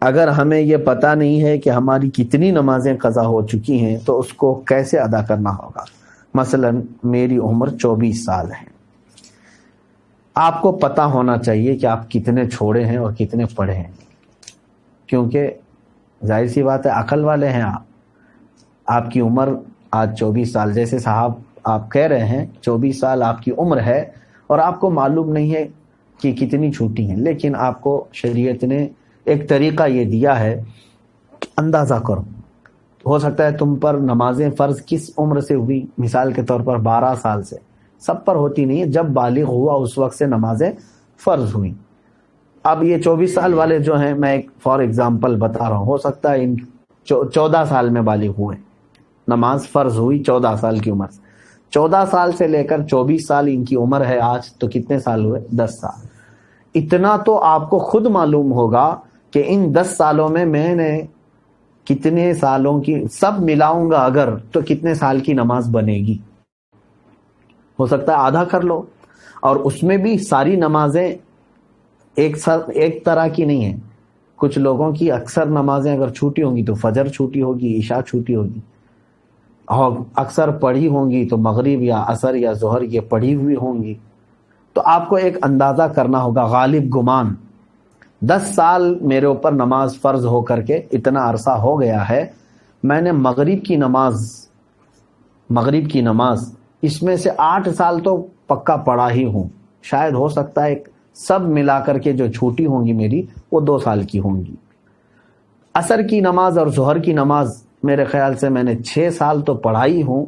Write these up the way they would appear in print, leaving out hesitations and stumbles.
اگر ہمیں یہ پتہ نہیں ہے کہ ہماری کتنی نمازیں قضا ہو چکی ہیں تو اس کو کیسے ادا کرنا ہوگا؟ مثلا میری عمر 24 سال ہے، آپ کو پتہ ہونا چاہیے کہ آپ کتنے چھوڑے ہیں اور کتنے پڑھے ہیں، کیونکہ ظاہر سی بات ہے عقل والے ہیں آپ کی عمر آج 24 سال، جیسے صاحب آپ کہہ رہے ہیں 24 سال آپ کی عمر ہے اور آپ کو معلوم نہیں ہے کہ کتنی چھوٹی ہیں، لیکن آپ کو شریعت نے ایک طریقہ یہ دیا ہے، اندازہ کرو، ہو سکتا ہے تم پر نمازیں فرض کس عمر سے ہوئی، مثال کے طور پر 12 سال سے، سب پر ہوتی نہیں ہے، جب بالغ ہوا اس وقت سے نمازیں فرض ہوئیں۔ اب یہ 24 سال والے جو ہیں، میں ایک فار ایگزامپل بتا رہا ہوں، ہو سکتا ہے ان 14 سال میں بالغ ہوئے، نماز فرض ہوئی 14 سال کی عمر سے، 14 سال سے لے کر 24 سال ان کی عمر ہے آج، تو کتنے سال ہوئے؟ 10 سال۔ اتنا تو آپ کو خود معلوم ہوگا کہ ان 10 سالوں میں نے کتنے سالوں کی، سب ملاؤں گا اگر تو کتنے سال کی نماز بنے گی۔ ہو سکتا ہے آدھا کر لو، اور اس میں بھی ساری نمازیں ایک طرح کی نہیں ہیں، کچھ لوگوں کی اکثر نمازیں اگر چھوٹی ہوں گی تو فجر چھوٹی ہوگی، عشاء چھوٹی ہوگی، اور اکثر پڑھی ہوں گی تو مغرب یا عصر یا ظہر یہ پڑھی ہوئی ہوں گی۔ تو آپ کو ایک اندازہ کرنا ہوگا، غالب گمان 10 سال میرے اوپر نماز فرض ہو کر کے اتنا عرصہ ہو گیا ہے، میں نے مغرب کی نماز اس میں سے 8 سال تو پکا پڑھا ہی ہوں، شاید ہو سکتا ہے سب ملا کر کے جو چھوٹی ہوں گی میری وہ 2 سال کی ہوں گی۔ عصر کی نماز اور ظہر کی نماز میرے خیال سے میں نے 6 سال تو پڑھائی ہوں،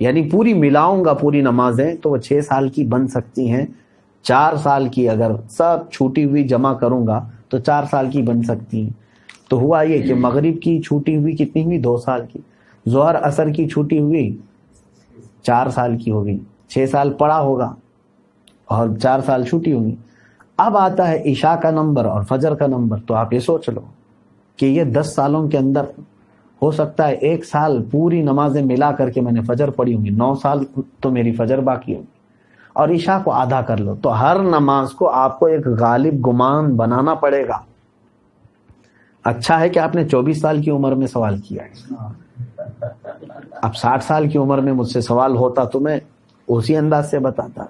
یعنی پوری ملاؤں گا پوری نمازیں تو وہ 6 سال کی بن سکتی ہیں، 4 سال کی اگر سب چھوٹی ہوئی جمع کروں گا تو 4 سال کی بن سکتی ہیں۔ تو ہوا یہ کہ مغرب کی چھوٹی ہوئی کتنی ہوئی؟ 2 سال کی، ظہر عصر کی چھوٹی ہوئی 4 سال کی ہوگی، 6 سال پڑھا ہوگا اور 4 سال چھوٹی ہوگی۔ اب آتا ہے عشاء کا نمبر اور فجر کا نمبر، تو آپ یہ سوچ لو کہ یہ 10 سالوں کے اندر ہو سکتا ہے 1 سال پوری نمازیں ملا کر کے میں نے فجر پڑھی ہوں گی، 9 سال تو میری فجر باقی ہوگی، اور عشاء کو آدھا کر لو، تو ہر نماز کو آپ کو ایک غالب گمان بنانا پڑے گا۔ اچھا ہے کہ آپ نے 24 سال کی عمر میں سوال کیا ہے، اب 60 سال کی عمر میں مجھ سے سوال ہوتا تو میں اسی انداز سے بتاتا۔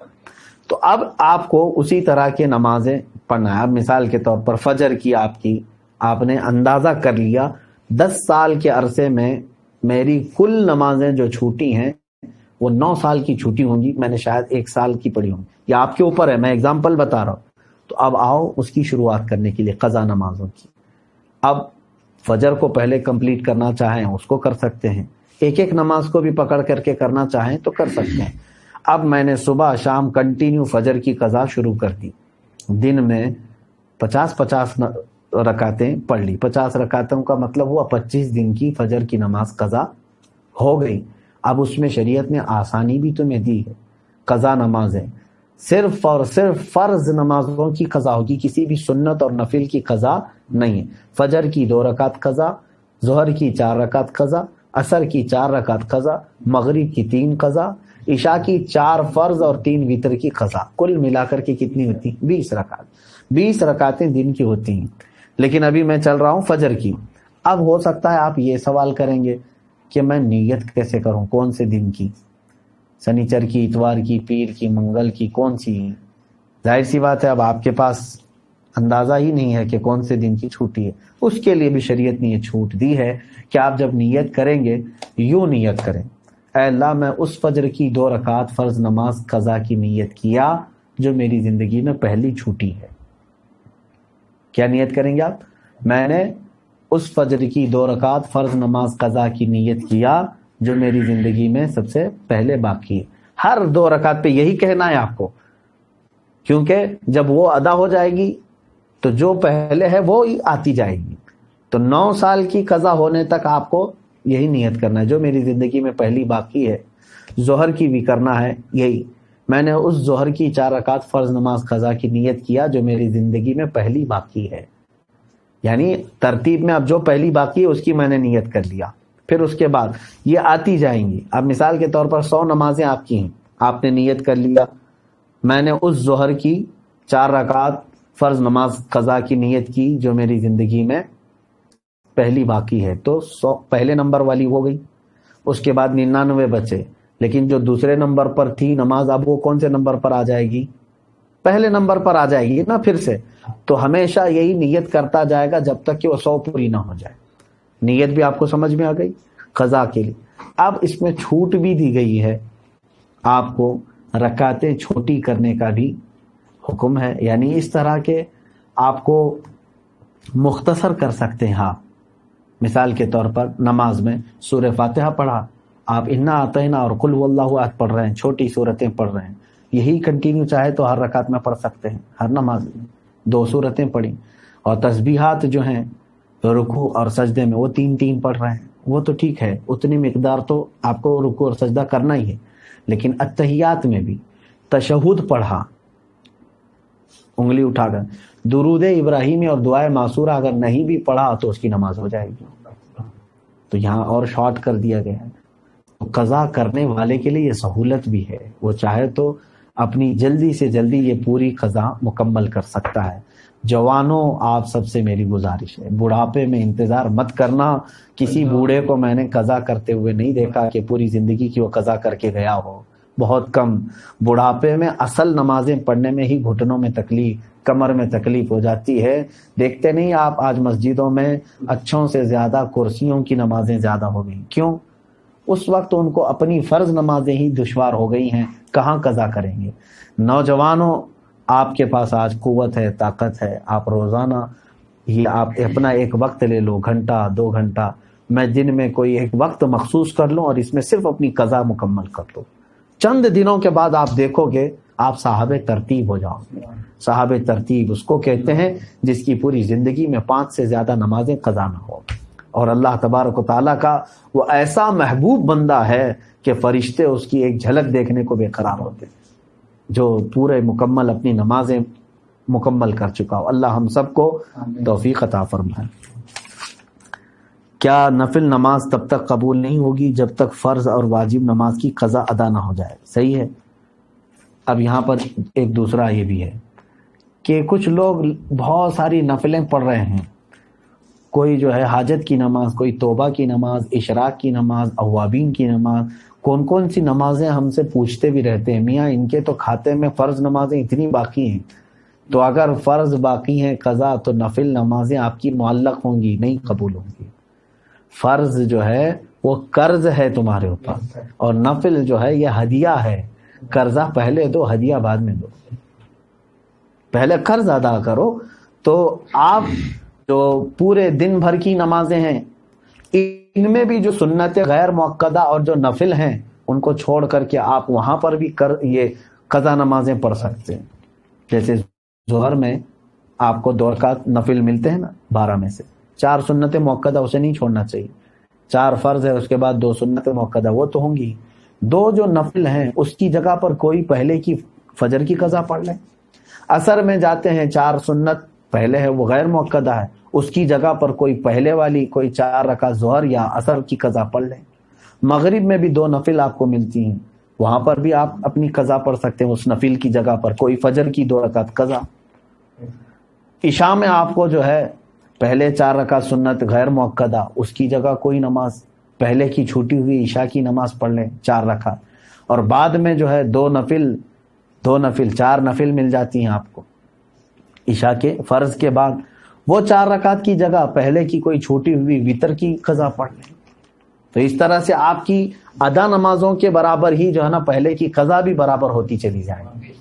تو اب آپ کو اسی طرح کے نمازیں پڑھنا ہے۔ اب مثال کے طور پر فجر کی آپ نے اندازہ کر لیا 10 سال کے عرصے میں میری کل نمازیں جو چھوٹی ہیں وہ 9 سال کی چھوٹی ہوں گی، میں نے شاید 1 سال کی پڑھی ہوں، یا آپ کے اوپر ہے، میں اگزامپل بتا رہا ہوں۔ تو اب آؤ اس کی شروعات کرنے کے لیے قضا نمازوں کی۔ اب فجر کو پہلے کمپلیٹ کرنا چاہیں اس کو کر سکتے ہیں، ایک نماز کو بھی پکڑ کر کے کرنا چاہیں تو کر سکتے ہیں۔ اب میں نے صبح شام کنٹینیو فجر کی قضا شروع کر دی، دن میں 50 رکعتیں پڑھ لی، 50 رکعتوں کا مطلب ہوا 25 دن کی فجر کی نماز قضا ہو گئی۔ اب اس میں شریعت نے آسانی بھی تمہیں دی ہے، قضا نمازیں صرف اور صرف فرض نمازوں کی قضا ہوگی، کسی بھی سنت اور نفل کی قضا نہیں ہے۔ فجر کی 2 رکعت قضا، ظہر کی 4 رکعت قضا، عصر کی 4 رکعت قضا، مغرب کی 3 قضا، عشاء کی 4 فرض اور 3 وتر کی قضا، کل ملا کر کے کتنی ہوتی؟ 20 رکعت، 20 رکعتیں دن کی ہوتی ہیں۔ لیکن ابھی میں چل رہا ہوں فجر کی۔ اب ہو سکتا ہے آپ یہ سوال کریں گے کہ میں نیت کیسے کروں، کون سے دن کی، سنیچر کی، اتوار کی، پیر کی، منگل کی، کون سی؟ ظاہر سی بات ہے اب آپ کے پاس اندازہ ہی نہیں ہے کہ کون سے دن کی چھوٹی ہے۔ اس کے لیے بھی شریعت نے یہ چھوٹ دی ہے کہ آپ جب نیت کریں گے یوں نیت کریں، اے اللہ میں اس فجر کی 2 رکعت فرض نماز قضا کی نیت کیا جو میری زندگی میں پہلی چھوٹی ہے۔ کیا نیت کریں گے آپ؟ میں نے اس فجر کی 2 رکعت فرض نماز قضا کی نیت کیا جو میری زندگی میں سب سے پہلے باقی ہے۔ ہر 2 رکعت پہ یہی کہنا ہے آپ کو، کیونکہ جب وہ ادا ہو جائے گی تو جو پہلے ہے وہ ہی آتی جائے گی۔ تو 9 سال کی قضا ہونے تک آپ کو یہی نیت کرنا ہے جو میری زندگی میں پہلی باقی ہے۔ ظہر کی بھی کرنا ہے یہی، میں نے اس ظہر کی 4 رکعت فرض نماز قضا کی نیت کیا جو میری زندگی میں پہلی باقی ہے، یعنی ترتیب میں اب جو پہلی باقی ہے اس کی میں نے نیت کر لیا، پھر اس کے بعد یہ آتی جائیں گی۔ اب مثال کے طور پر 100 نمازیں آپ کی ہیں، آپ نے نیت کر لیا میں نے اس ظہر کی 4 رکعت فرض نماز قضا کی نیت کی جو میری زندگی میں پہلی باقی ہے تو 100 پہلے نمبر والی ہو گئی، اس کے بعد 99 بچے، لیکن جو دوسرے نمبر پر تھی نماز اب وہ کون سے نمبر پر آ جائے گی؟ پہلے نمبر پر آ جائے گی نا پھر سے. تو ہمیشہ یہی نیت کرتا جائے گا جب تک کہ وہ 100 پوری نہ ہو جائے. نیت بھی آپ کو سمجھ میں آ گئی قضا کے لیے. اب اس میں چھوٹ بھی دی گئی ہے، آپ کو رکعتیں چھوٹی کرنے کا بھی حکم ہے، یعنی اس طرح کے آپ کو مختصر کر سکتے ہیں آپ. مثال کے طور پر نماز میں سورہ فاتحہ پڑھا، آپ انا اعطینا اور قل هو اللہ احد پڑھ رہے ہیں، چھوٹی صورتیں پڑھ رہے ہیں، یہی کنٹینیو چاہے تو ہر رکعت میں پڑھ سکتے ہیں، ہر نماز میں 2 صورتیں پڑھی. اور تسبیحات جو ہیں رکوع اور سجدے میں وہ 3 پڑھ رہے ہیں، وہ تو ٹھیک ہے، اتنی مقدار تو آپ کو رکوع اور سجدہ کرنا ہی ہے. لیکن اتحیات میں بھی تشہد پڑھا انگلی اٹھا کر، درود ابراہیمی اور دعائے معصورہ اگر نہیں بھی پڑھا تو اس کی نماز ہو جائے گی. تو یہاں اور شارٹ کر دیا گیا ہے. قضا کرنے والے کے لیے یہ سہولت بھی ہے، وہ چاہے تو اپنی جلدی سے جلدی یہ پوری قضا مکمل کر سکتا ہے. جوانوں آپ سب سے میری گزارش ہے، بڑھاپے میں انتظار مت کرنا. کسی بوڑھے کو میں نے قضا کرتے ہوئے نہیں دیکھا کہ پوری زندگی کی وہ قضا کر کے گیا ہو، بہت کم. بڑھاپے میں اصل نمازیں پڑھنے میں ہی گھٹنوں میں تکلیف، کمر میں تکلیف ہو جاتی ہے. دیکھتے نہیں آپ آج مسجدوں میں اچھوں سے زیادہ کرسیوں کی نمازیں زیادہ ہو گئی. کیوں؟ اس وقت ان کو اپنی فرض نمازیں ہی دشوار ہو گئی ہیں، کہاں قضا کریں گے. نوجوانوں آپ کے پاس آج قوت ہے، طاقت ہے، آپ روزانہ یہ آپ اپنا ایک وقت لے لو، گھنٹہ 2 گھنٹہ، میں دن میں کوئی ایک وقت مخصوص کر لوں اور اس میں صرف اپنی قضا مکمل کر دو. چند دنوں کے بعد آپ دیکھو گے آپ صاحب ترتیب ہو جاؤ گے. صاحب ترتیب اس کو کہتے ہیں جس کی پوری زندگی میں 5 سے زیادہ نمازیں قضا نہ ہو. اور اللہ تبارک و تعالیٰ کا وہ ایسا محبوب بندہ ہے کہ فرشتے اس کی ایک جھلک دیکھنے کو بے قرار ہوتے، جو پورے مکمل اپنی نمازیں مکمل کر چکا ہو. اللہ ہم سب کو توفیق عطا فرمائے. کیا نفل نماز تب تک قبول نہیں ہوگی جب تک فرض اور واجب نماز کی قضا ادا نہ ہو جائے؟ صحیح ہے. اب یہاں پر ایک دوسرا یہ بھی ہے کہ کچھ لوگ بہت ساری نفلیں پڑھ رہے ہیں، کوئی جو ہے حاجت کی نماز، کوئی توبہ کی نماز، اشراق کی نماز، اوابین کی نماز، کون سی نمازیں ہم سے پوچھتے بھی رہتے ہیں، میاں ان کے تو کھاتے میں فرض نمازیں اتنی باقی ہیں، تو اگر فرض باقی ہیں قضا تو نفل نمازیں آپ کی معلق ہوں گی، نہیں قبول ہوں گی. فرض جو ہے وہ قرض ہے تمہارے اوپر، اور نفل جو ہے یہ ہدیہ ہے. قرضہ پہلے دو، ہدیہ بعد میں دو. پہلے قرض ادا کرو. تو آپ جو پورے دن بھر کی نمازیں ہیں ان میں بھی جو سنت غیر مؤکدہ اور جو نفل ہیں ان کو چھوڑ کر کے آپ وہاں پر بھی یہ قضا نمازیں پڑھ سکتے ہیں. جیسے ظہر میں آپ کو 2 رکعت نفل ملتے ہیں نا 12 میں سے، 4 سنت مؤکدہ اسے نہیں چھوڑنا چاہیے. 4 فرض ہے، اس کے بعد 2 سنت مؤکدہ وہ تو ہوں گی. 2 جو نفل ہیں اس کی جگہ پر کوئی پہلے کی فجر کی قضا پڑھ لیں. عصر میں جاتے ہیں 4 سنت پہلے ہے وہ غیر مؤکدہ ہے، اس کی جگہ پر کوئی پہلے والی کوئی 4 رکعت ظہر یا عصر کی قضا پڑھ لیں. مغرب میں بھی 2 نفل آپ کو ملتی ہیں، وہاں پر بھی آپ اپنی قضا پڑھ سکتے ہیں، اس نفل کی جگہ پر کوئی فجر کی 2 رکعت قضا. عشاء میں آپ کو جو ہے پہلے 4 رکعت سنت غیر مؤکدہ، اس کی جگہ کوئی نماز پہلے کی چھوٹی ہوئی عشاء کی نماز پڑھ لیں 4 رکعت، اور بعد میں جو ہے 2 نفل 4 نفل مل جاتی ہیں آپ کو عشاء کے فرض کے بعد. وہ 4 رکعت کی جگہ پہلے کی کوئی چھوٹی ہوئی وتر کی قضا پڑھ لیں. تو اس طرح سے آپ کی ادا نمازوں کے برابر ہی جو ہے نا پہلے کی قضا بھی برابر ہوتی چلی جائے گی.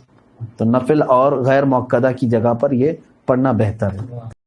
تو نفل اور غیر مؤکدہ کی جگہ پر یہ پڑھنا بہتر ہے.